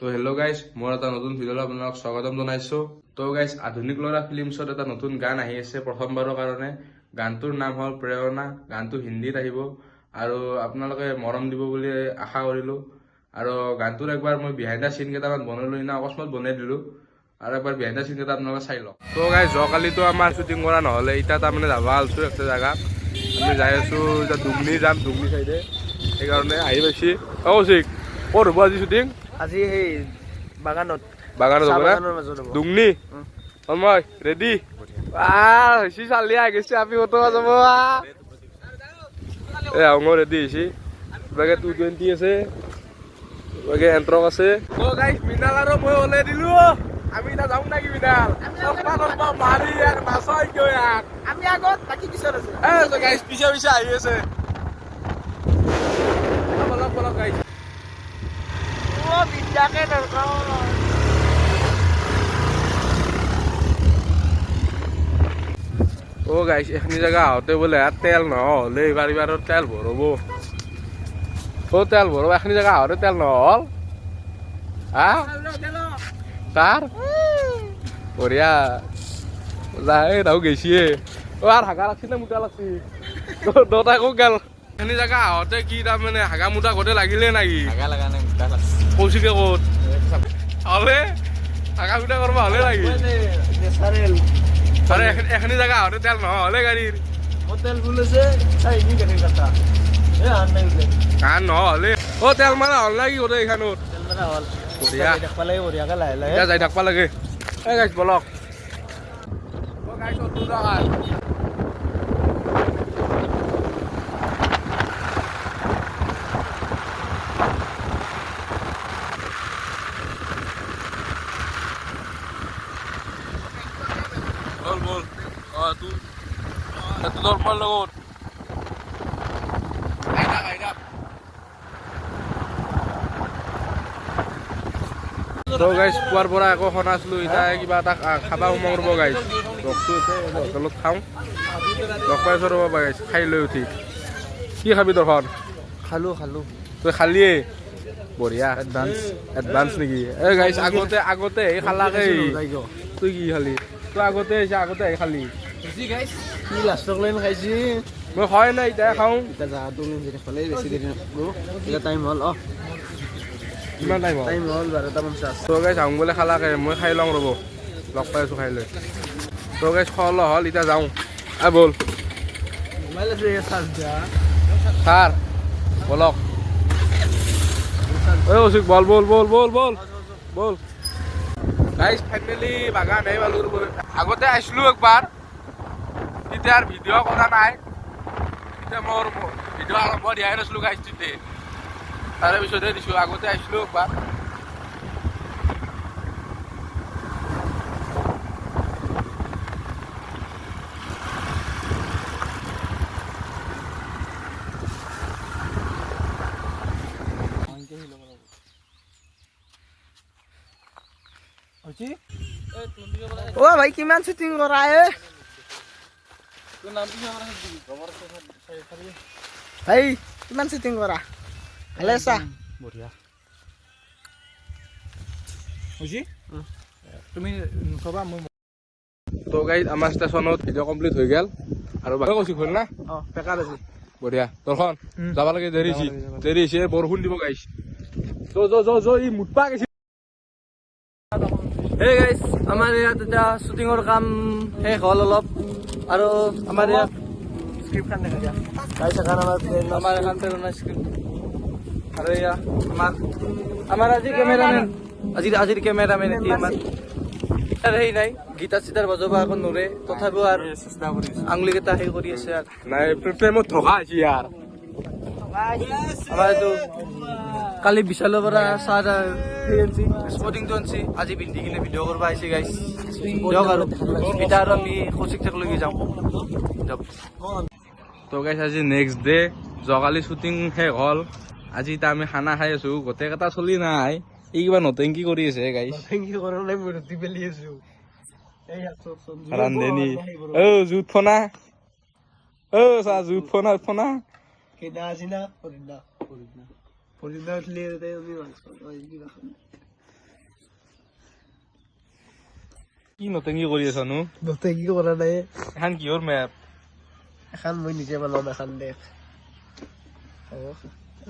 তো hello' guys, মোৰ এটা নতুন ভিডিঅ'লৈ আপোনালোকক স্বাগতম জনাইছোঁ। তো গাইজ, আধুনিক ল'ৰা ফিল্মছত এটা নতুন গান আহি আছে প্ৰথমবাৰৰ কাৰণে। গানটোৰ নাম হ'ল প্ৰেৰণা। গানটো হিন্দীত আহিব আৰু আপোনালোকে মৰম দিব বুলি আশা কৰিলোঁ। আৰু গানটোৰ একবাৰ মই বিহাইণ্ড দ্য চিন কেইটামান বনালোঁ, না অকস্মাত বনাই দিলোঁ। আৰু একবাৰ বিহাইণ্ড দ্য চিন কেইটা আপোনালোকে চাই লওক। তো গাইজ, যোৱাকালিতো আমাৰ শ্বুটিং কৰা নহ'লে, এতিয়া তাৰমানে যাব আছোঁ একটা জেগাত। আমি যাই আছোঁ এতিয়া দুমনি যাম, দুমনি চাইডে। সেইকাৰণে আহি পাইছি। কৌশিক, ক'ত হ'ব আজি শ্বুটিং? আজি সেই বাগানত হ'ব না দুমনি। মই ৰেডি হৈছি, চালি আহি গৈছে। আমি ফটো যাব মই ৰেডি হৈছি। কিবাকে 220 আছে, কিবাকে এণ্ট্ৰক আছে। মিনাল আৰু মই ওলাই দিলো। আমি এতিয়া যাওঁ নেকি মিনাল? মাৰি নাচাই কিয় ইয়াক? আমি আগত বাকী পিছত আছে। পিছে পিছে আহি আছে। বলক বলক গাইছ। গাইছ, এইখিনি জেগা আহোঁতে বোলে তেল নহ'লে এইবাৰ তেল ভৰাব। তেল ভৰাব, এইখিনি জেগা আহোঁতে তেল নহ'ল। তাৰ বঢ়িয়া যাই গৈছিয়ে। আৰু হাগা লাগছি নে মোটা লাগছি? দুটাই ক'ত গেল? এইখিনি জেগা আহোঁতে কি তাৰমানে হাগা মোটা গোটেই লাগিলে নেকি? হাগা লগা নাই, মোটা লাগছে। কৌশিকে ক'ত হ'লে হাগা মোটা কৰিব হ'লে নেকি? আৰে এখানে জায়গা আহতে তেল নহ'লে গাড়ীৰ তেল বুলিছে গাড়ীৰ কথা কাণ নহ'লে তেল মাৰা হ'ল না কি গোটেই এইখানত? তেল মাৰা হ'ল, বঢ়িয়া দেখবা লাগে, বঢ়িয়াকে লাহে লাহে যাই থাকবা লাগে। গাইছ বলক। বল বল তোৰ মোৰ লগত তো গাইছ, পুৱাৰ পৰা একো খোৱা নাছিলোঁ। এতিয়া কিবা এটা খাবা সোমাব ৰ'ব গাইছ। লগটো আছে, হোটেলত খাওঁ। লগ পাইছোঁ ৰ'ব গাইছ, খাই লৈ উঠি। কি খাবি তখন? খালোঁ তই খালিয়ে? বঢ়িয়া। এডভান্স নেকি? গাইছ, আগতে এই খালাকে। তুই কি খালি? তই আগতে আহিছে, আগতে আহি খালি। কি লাষ্টক লৈ খাইছি? মই খোৱাই নাই, এতিয়া খাওঁ। এতিয়া জাগাটো বেছি দেৰি নকৰোঁ, এতিয়া টাইম হ'ল। কিমান টাইম হ'ল? টাইম হ'ল 12:50। তো গাইছ, আহোঁ বোলে খালাকে। মই খাই লওঁ ৰ'ব, লগ পাই আছোঁ খাই লৈ। তো গাইছ, খোৱা লোৱা হ'ল, এতিয়া যাওঁ। বল ছাৰ, বলক। কৌশিক বল বল বল বল বল বল। গাইছ, ফাইনেলি বাগান আহি পালোঁ। আগতে আহিছিলোঁ একবাৰ, তেতিয়া আৰু ভিডিঅ' কৰা নাই। তেতিয়া মোৰ ভিডিঅ' আৰম্ভ দিয়াই নাছিলোঁ গাইছ। তেতিয়া তাৰে পিছতহে দিছোঁ। আগতে আহিছিলোঁ একবাৰ। ভাই কিমান শ্বুটিং কৰা ভাই, কিমান শ্বুটিং কৰা? ভালে আছা? বঢ়িয়া। তুমি কবা মই। তো গাইজ, আমাৰ ষ্টেচনত ভিডিঅ' কমপ্লিট হৈ গ'ল আৰু কৈছোঁ হ'ল না? পেকাৰ আজি বঢ়িয়া। দৰ্শন যাব লাগে, দেৰি হৈছে, বৰষুণ দিব গাইছ। ই মুঠপা গৈছে। হেই গাইছ, আমাৰ ইয়াত এতিয়া শ্বুটিঙৰ কাম শেষ হ'ল অলপ, আৰু আমাৰ ইয়াত স্ক্ৰিপ্টখন দেখা দিয়া গাইছ। আমাৰ এখন প্ৰেৰণা স্ক্ৰিপ্ট। আৰু এয়া আমাৰ আজিৰ কেমেৰামেন, আজিৰ কেমেৰামেন আমাৰ সেই নাই, গীটাৰ চিটাৰ বজাব আকৌ নোৰে, তথাপিও আৰু আঙুলিকেইটা সেই কৰি আছে। আৰু নাই, প্ৰেমত ধকা হৈছে ইয়াৰ। আমাৰ এইটো কালি বিশালৰ পৰা চাহ স্পৰ্টিংটো আনছি, আজি পিন্ধি কিনে ভিডিঅ' কৰিব আহিছে গাইছ। দিয়ক আৰু এতিয়া আৰু আমি কৌশিক তাক লৈ যাওঁ। তো গাইছ, আজি নেক্সট ডে। যোৱাকালি শ্বুটিং শেষ হ'ল, আজি এতিয়া আমি খানা খাই আছোঁ। গোটেইকেইটা চলি নাই, এই কিবা নটেংকি কৰি আছে গাইছ। ৰান্ধনী জুত ফনা, চা জুত ফনা। কি নতেঙ্গি কৰি আছা নো নতে কি কৰা নাই এখন কিহৰ মেপ এখন মই নিজে বনাম এখন দেখ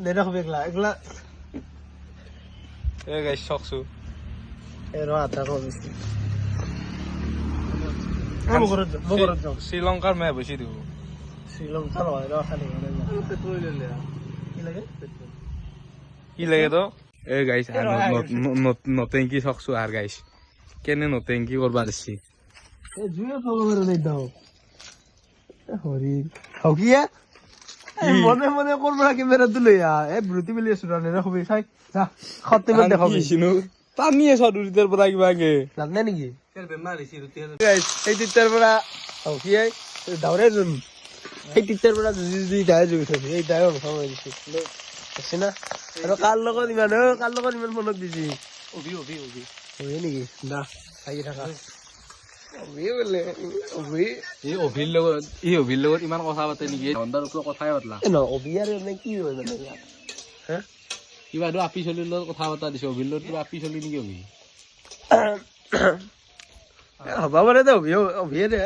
নেদেখবি এগলা এগলা এই গাইছ চাওকচোন ৰ আধা কমিছে মই ঘৰত যাওঁ শ্ৰীলংকাৰ মেপ হৈছে দিব শ্ৰীলংকা নহয় ৰ খালি কি লাগে তো এই গাইছ নতেঙ্কি চাওকচো আৰু গাইছ কেনে নতেঙ্কি কৰবা দিছি জুয়ে খাব পাৰে নাই দাও হৰি হকিয়া মনে মনে কৰবা কেমেৰাটো লৈ আহ এই ব্ৰুটি মিলি আছো ৰ নেদেখবি চাই যা খত্তেমান দেখাবি টানি আছ দুটাৰ পৰা কিবাকে জানে নেকি সেই তিতাৰ পৰা হকিয়াই দাউৰে যোন সেই তিতাৰ পৰা যুঁজি যুঁজি দাই জুগি থৈছে এই দাই অংশ হৈ দিছে আছে না আৰু কাৰ লগত ইমান মনত দিছি অভি নেকি দা চাই থাকা এই অভিৰ লগত ইমান কথা পাতে নেকি ধন্দাৰ ওপৰত কথাই পাতলা অভি আৰু এনে কি হয় মানে হা কিবা আপি চলিৰ লগত কথা পতা দিছে অভিৰ লগত কিবা আপি চলি নেকি অভি হবা পাৰে দে অভিয়ে দে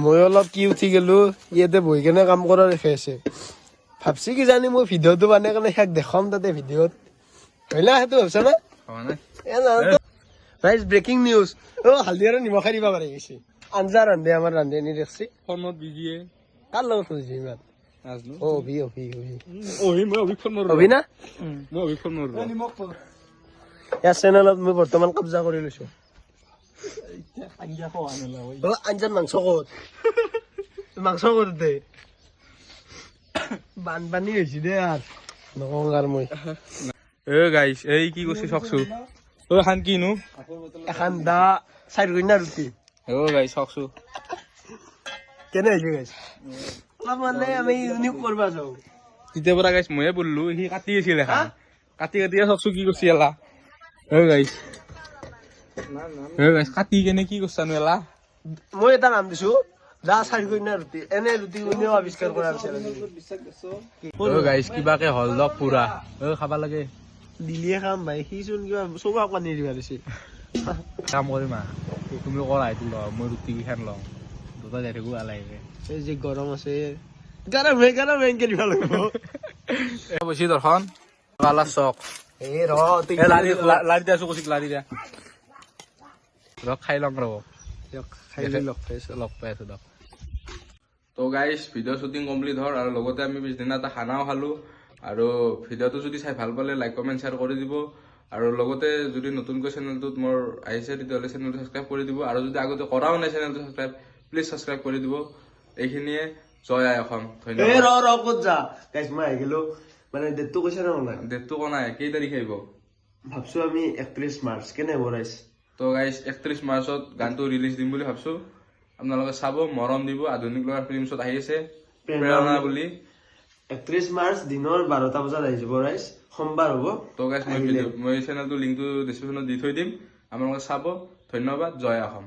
মই অলপ কি উঠি গেলো ইয়াতে বহি কেনে কাম কৰা দেখে আছে ভাবছি কি জানি মই ভিডিঅ'টো বানাই কেনে সেয়াক দেখাম তাতে ভিডিঅ'ত হয় না সেইটো ভাবছা না ৰাইজ ব্ৰেকিং নিউজ হালধি আৰু নিমখে দিবা পাৰি গৈছে আঞ্জা ৰান্ধে আমাৰ ৰান্ধনি দেখছি ফোনত বিজিয়ে কাৰ লগত খুজিছে ইমান নাজনো অভি মই অভিক ফোন মাৰো অভি না মই অভিক ফোন মাৰো ইয়াৰ চেনেলত মই বৰ্তমান কব্জা কৰি লৈছো আঞ্জাত মাংস ক'ত মাংস ক'ত দে বানপানী হৈছে দে আৰু নকওঁ আৰু মই এ গাইছ এই কি কৈছে চাওকচো ঐ খান কিনো এখন দা চাৰি গুণা ৰুটি অ গাইছ চাওকচো কেনে হৈছে গাইছ অলপ মানে আমি ইউনিক কৰিব যাওঁ তেতিয়াৰ পৰা গাইছ ময়ে বললো সি কাটি আছিল এখন কাটি চাওকচো কি কৰিছে এলা ঐ গাইছ কাটি কেনে কি কৰিছানো এলা মই এটা নাম দিছো দা চাৰি গুণা ৰুটি এনে ৰুটি কোনেও আৱিষ্কাৰ কৰা নাছিল গাইছ কিবাকে হল দক পুৰা খাবা লাগে দিলিয়ে খাম ভাই সি চোন কিবা চৌকা পানী দিবা দিছে কাম কৰিমা তুমি কৰা এইটো ল মই ৰুটি কেইখন লওঁ দুটা যাই থাকো আলাইকে এই যে গৰম আছে গৰম এনকে দিবা লাগিব বেছি দৰ্শন কালা চক এই ৰ লাৰি দিয়া আছো কৌশিক লাৰি দিয়া খাই লম ৰব লগ পাই আছো দক তো গাইছ ভিডিঅ' শ্বুটিং কমপ্লিট হ'ল আৰু লগতে আমি পিছদিনা এটা খানাও খালো আৰু ভিডিঅ'টো যদি চাই ভাল পালে লাইক কমেণ্ট শ্বেয়াৰ কৰি দিব আৰু লগতে যদি নতুনকৈ চেনেলটোত মোৰ আহিছে তেতিয়াহ'লে চেনেলটো ছাবস্ক্ৰাইব কৰি দিব আৰু যদি আগতে কৰাও নাই চেনেলটো ছাবস্ক্ৰাইব প্লিজ ছাবস্ক্ৰাইব কৰি দিব এইখিনিয়ে জয় আই অসম ধন্যবাদ ৰ ক'ত যা গাইছ মই আহি গেলো মানে ডেটটো কৈছে না নাই ডেটটো কোৱা নাই কেই তাৰিখে আহিব ভাবছো আমি 31 মাৰ্চ কেনে হ'ব ৰাইজ তো গাইছ 31 মাৰ্চত গানটো ৰিলিজ দিম বুলি ভাবছো আপোনালোকে চাব মৰম দিব আধুনিক ল'ৰা ফিল্মছত আহি আছে প্ৰেৰণা বুলি 31 মাৰ্চ দিনৰ 12টা বজাত আহি যাব ৰাইজ সোমবাৰ হ'ব তো গাইছ মই চেনেলটো লিংকটো ডিছক্ৰিপশ্যনত দি থৈ দিম আপোনালোকে চাব ধন্যবাদ জয় অসম